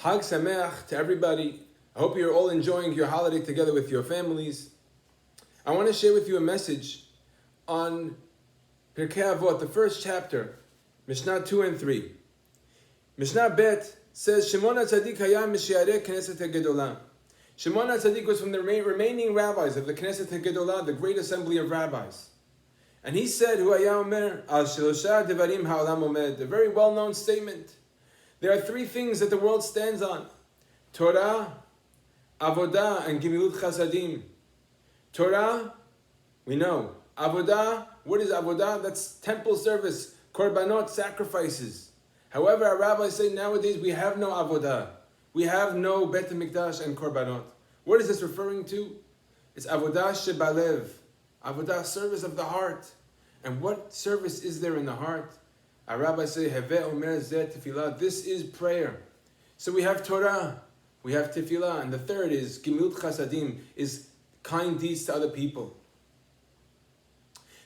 Hag Sameach to everybody. I hope you're all enjoying your holiday together with your families. I want to share with you a message on Pirke Abot, the first chapter, Mishna 2 and 3. Mishna Bet says, Shimon HaTzadik hayam mishiarei Knesset HaGedolah. Shimon HaTzadik was from the remaining rabbis of the Knesset HaGedolah, the great assembly of rabbis. And he said, Hu haya omer, al shelosha devarim ha'olam omed, a very well-known statement. There are three things that the world stands on: Torah, Avodah, and Gemilut Chasadim. Torah, we know. Avodah, what is Avodah? That's temple service, korbanot, sacrifices. However, our rabbis say nowadays we have no Avodah. We have no Bet HaMikdash and korbanot. What is this referring to? It's Avodah Shebalev. Avodah, service of the heart. And what service is there in the heart? Our rabbis say, Heve Omer Zeh Tefillah. This is prayer. So we have Torah, we have Tefillah, and the third is Gemilut Chasadim, is kind deeds to other people.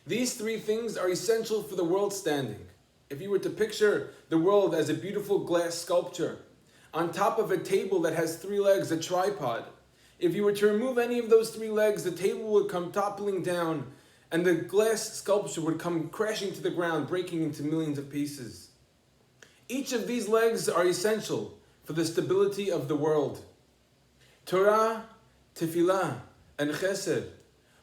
These three things are essential for the world standing. If you were to picture the world as a beautiful glass sculpture, on top of a table that has three legs, a tripod, if you were to remove any of those three legs, the table would come toppling down, and the glass sculpture would come crashing to the ground, breaking into millions of pieces. Each of these legs are essential for the stability of the world. Torah, Tefillah, and Chesed.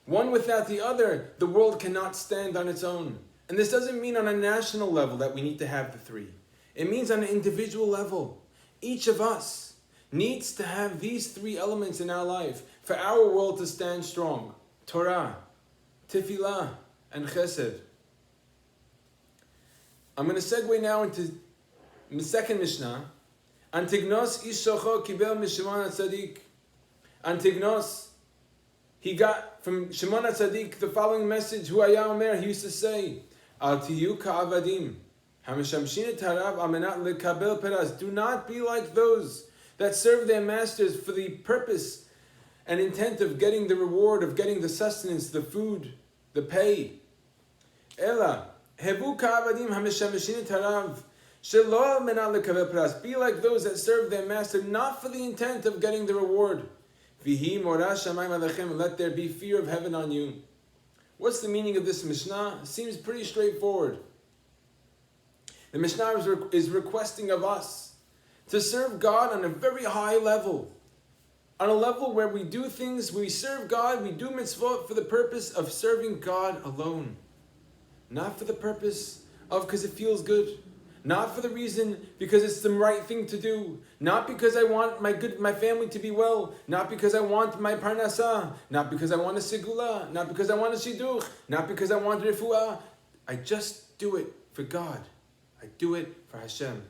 One without the other, the world cannot stand on its own. And this doesn't mean on a national level that we need to have the three. It means on an individual level. Each of us needs to have these three elements in our life for our world to stand strong. Torah, Tefillah, and Chesed. I'm going to segue now into the second Mishnah. Antignos ish shocho kibel mishimon HaTzadik. Antignos, he got from Shimon HaTzadik the following message. Hu haya omer, he used to say, Al tiyu ka'avadim, hameshamshin et harav al menat lekabel peras. Do not be like those that serve their masters for the purpose and intent of getting the reward, of getting the sustenance, the food, the pay. Ela, hevu ka'avadim hameshamshin et harav. Be like those that serve their master, not for the intent of getting the reward. Let there be fear of heaven on you. What's the meaning of this Mishnah? It seems pretty straightforward. The Mishnah is requesting of us to serve God on a very high level. On a level where we do things, we serve God, we do mitzvot for the purpose of serving God alone. Not for the purpose of because it feels good. Not for the reason because it's the right thing to do. Not because I want my family to be well. Not because I want my parnasah. Not because I want a segula. Not because I want a shidduch. Not because I want refuah. I just do it for God. I do it for Hashem.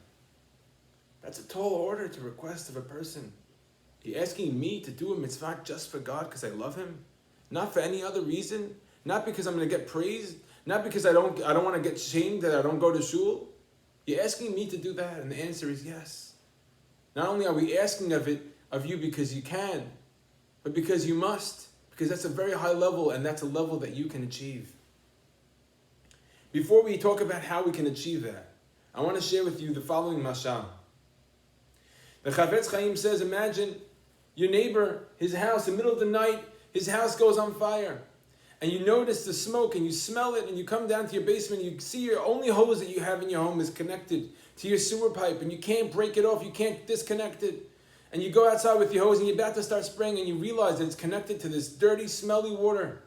That's a tall order to request of a person. You're asking me to do a mitzvah just for God because I love Him? Not for any other reason? Not because I'm going to get praised? Not because I don't want to get shamed that I don't go to shul? You're asking me to do that? And the answer is yes. Not only are we asking of you because you can, but because you must. Because that's a very high level, and that's a level that you can achieve. Before we talk about how we can achieve that, I want to share with you the following mashal. The Chavetz Chaim says, imagine your neighbor, his house, in the middle of the night, his house goes on fire. And you notice the smoke and you smell it and you come down to your basement and you see your only hose that you have in your home is connected to your sewer pipe and you can't break it off, you can't disconnect it. And you go outside with your hose and you're about to start spraying and you realize that it's connected to this dirty, smelly water.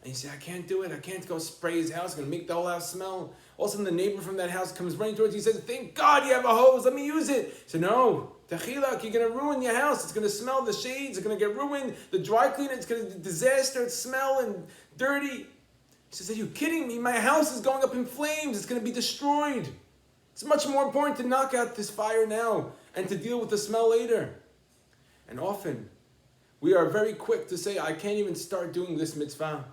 And you say, I can't do it, I can't go spray his house, it's going to make the whole house smell. All of a sudden the neighbor from that house comes running towards you and says, thank God you have a hose, let me use it. He said, no, Techilak, you're going to ruin your house. It's going to smell, the shades are going to get ruined. The dry cleaner, it's going to disaster, it's smell and dirty. He says, are you kidding me? My house is going up in flames. It's going to be destroyed. It's much more important to knock out this fire now and to deal with the smell later. And often, we are very quick to say, I can't even start doing this mitzvah.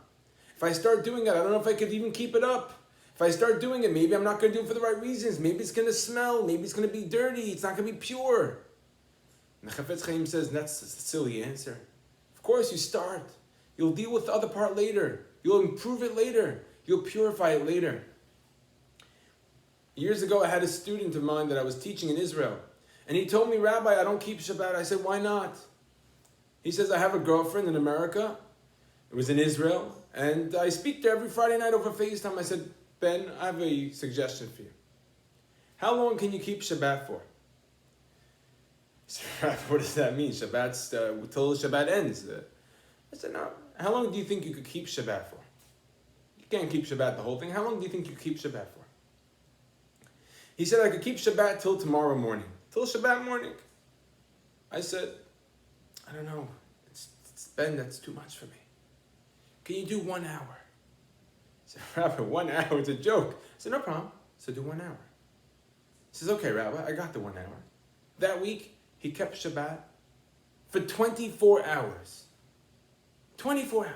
If I start doing it, I don't know if I could even keep it up. If I start doing it, maybe I'm not going to do it for the right reasons. Maybe it's going to smell. Maybe it's going to be dirty. It's not going to be pure. And the Chafetz Chaim says, that's a silly answer. Of course, you start. You'll deal with the other part later. You'll improve it later. You'll purify it later. Years ago, I had a student of mine that I was teaching in Israel. And he told me, Rabbi, I don't keep Shabbat. I said, why not? He says, I have a girlfriend in America. It was in Israel. And I speak to her every Friday night over FaceTime. I said, Ben, I have a suggestion for you. How long can you keep Shabbat for? He said, what does that mean? Shabbat's till Shabbat ends. I said, no. How long do you think you could keep Shabbat for? You can't keep Shabbat the whole thing. How long do you think you could keep Shabbat for? He said, I could keep Shabbat till tomorrow morning. Till Shabbat morning. I said, I don't know. It's Ben, that's too much for me. Can you do 1 hour? He said, Rabbi, 1 hour? It's a joke. I said, no problem. So do 1 hour. He says, okay, Rabbi, I got the 1 hour. That week, he kept Shabbat for 24 hours. 24 hours.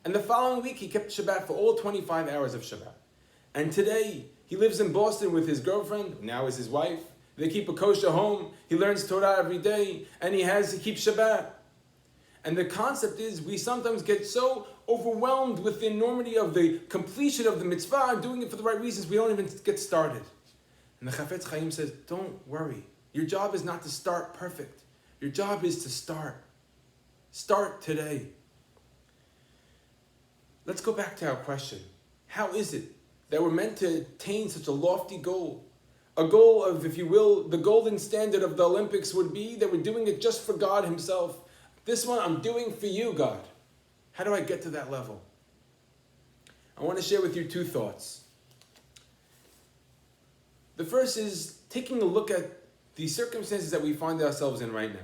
And the following week, he kept Shabbat for all 25 hours of Shabbat. And today, he lives in Boston with his girlfriend, now is his wife. They keep a kosher home. He learns Torah every day, and he keeps Shabbat. And the concept is, we sometimes get so overwhelmed with the enormity of the completion of the mitzvah, doing it for the right reasons, we don't even get started. And the Chafetz Chaim says, don't worry. Your job is not to start perfect. Your job is to start. Start today. Let's go back to our question. How is it that we're meant to attain such a lofty goal? A goal of, if you will, the golden standard of the Olympics would be that we're doing it just for God himself. This one I'm doing for you, God. How do I get to that level? I want to share with you 2 thoughts. The first is taking a look at the circumstances that we find ourselves in right now.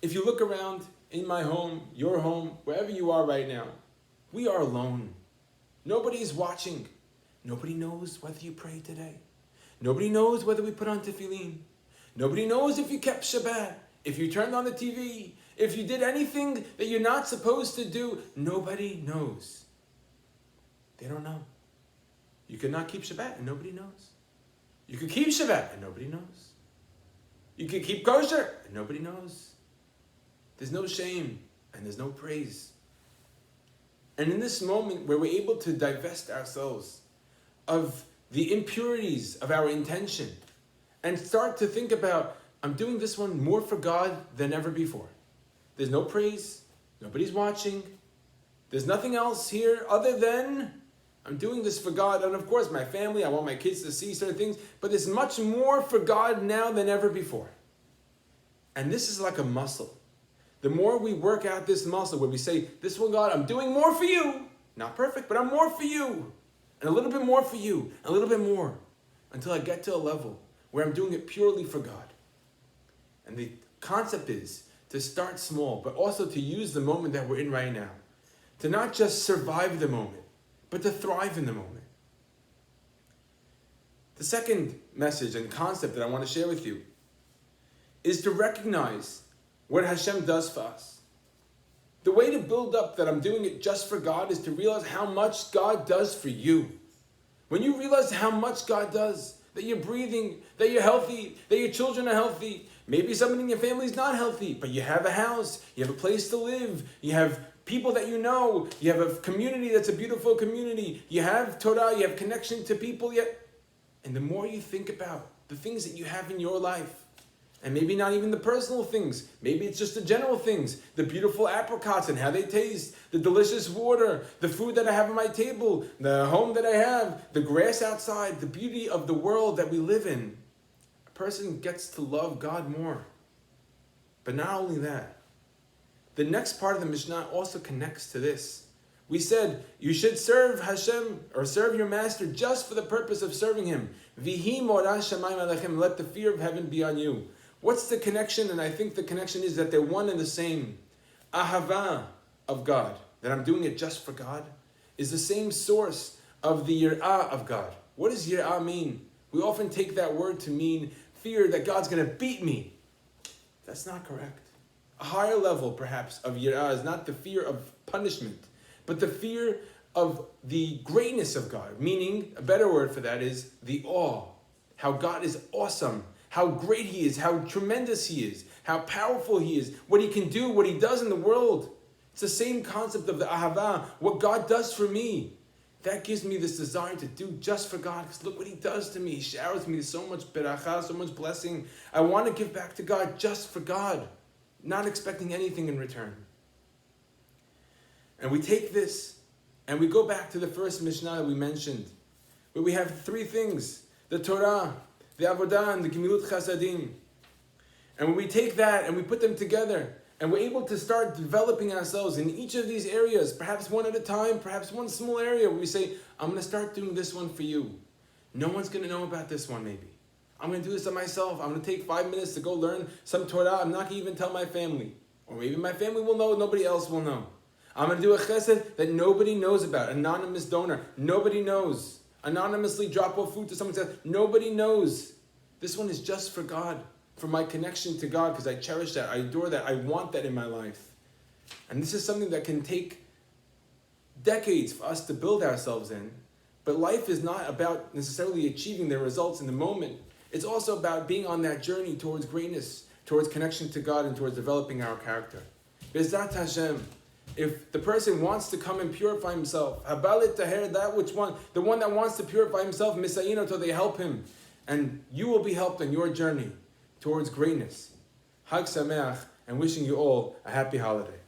If you look around in my home, your home, wherever you are right now, we are alone. Nobody is watching. Nobody knows whether you prayed today. Nobody knows whether we put on tefillin. Nobody knows if you kept Shabbat, if you turned on the TV, if you did anything that you're not supposed to do. Nobody knows. They don't know. You could not keep Shabbat and nobody knows. You could keep Shabbat and nobody knows. You could keep kosher and nobody knows. There's no shame and there's no praise. And in this moment where we're able to divest ourselves of the impurities of our intention and start to think about, I'm doing this one more for God than ever before. There's no praise. Nobody's watching. There's nothing else here other than I'm doing this for God. And of course, my family, I want my kids to see certain things, but there's much more for God now than ever before. And this is like a muscle. The more we work out this muscle where we say, this one, God, I'm doing more for you. Not perfect, but I'm more for you. And a little bit more for you. A little bit more. Until I get to a level where I'm doing it purely for God. And the concept is to start small, but also to use the moment that we're in right now. To not just survive the moment, but to thrive in the moment. The second message and concept that I want to share with you is to recognize what Hashem does for us. The way to build up that I'm doing it just for God is to realize how much God does for you. When you realize how much God does, that you're breathing, that you're healthy, that your children are healthy, maybe somebody in your family is not healthy, but you have a house, you have a place to live, you have people that you know, you have a community that's a beautiful community, you have Torah, you have connection to people yet. And the more you think about the things that you have in your life, and maybe not even the personal things. Maybe it's just the general things. The beautiful apricots and how they taste. The delicious water. The food that I have on my table. The home that I have. The grass outside. The beauty of the world that we live in. A person gets to love God more. But not only that. The next part of the Mishnah also connects to this. We said you should serve Hashem or serve your master just for the purpose of serving him. Vihi moran shamayim alechem. Let the fear of heaven be on you. What's the connection? And I think the connection is that they're one and the same. Ahava of God, that I'm doing it just for God, is the same source of the yir'ah of God. What does yir'ah mean? We often take that word to mean fear that God's going to beat me. That's not correct. A higher level, perhaps, of yir'ah is not the fear of punishment, but the fear of the greatness of God. Meaning, a better word for that is the awe. How God is awesome. How great he is, how tremendous he is, how powerful he is, what he can do, what he does in the world. It's the same concept of the ahava, what God does for me. That gives me this desire to do just for God, because look what He does to me. He showers me with so much beracha, so much blessing. I want to give back to God just for God, not expecting anything in return. And we take this, and we go back to the first Mishnah that we mentioned, where we have three things: the Torah, the Avodah, and the Gemilut Chasadim. And when we take that and we put them together, and we're able to start developing ourselves in each of these areas, perhaps one at a time, perhaps one small area where we say, I'm going to start doing this one for you. No one's going to know about this one maybe. I'm going to do this on myself. I'm going to take 5 minutes to go learn some Torah. I'm not going to even tell my family. Or maybe my family will know, nobody else will know. I'm going to do a chesed that nobody knows about. Anonymous donor. Nobody knows. Anonymously drop off food to someone who says, nobody knows. This one is just for God. For my connection to God, because I cherish that, I adore that, I want that in my life. And this is something that can take decades for us to build ourselves in. But life is not about necessarily achieving the results in the moment. It's also about being on that journey towards greatness, towards connection to God, and towards developing our character. Bezat Hashem, if the person wants to come and purify himself, Habalit Taher, the one that wants to purify himself, Misayino, till they help him. And you will be helped on your journey towards greatness. Hag Sameach, and wishing you all a happy holiday.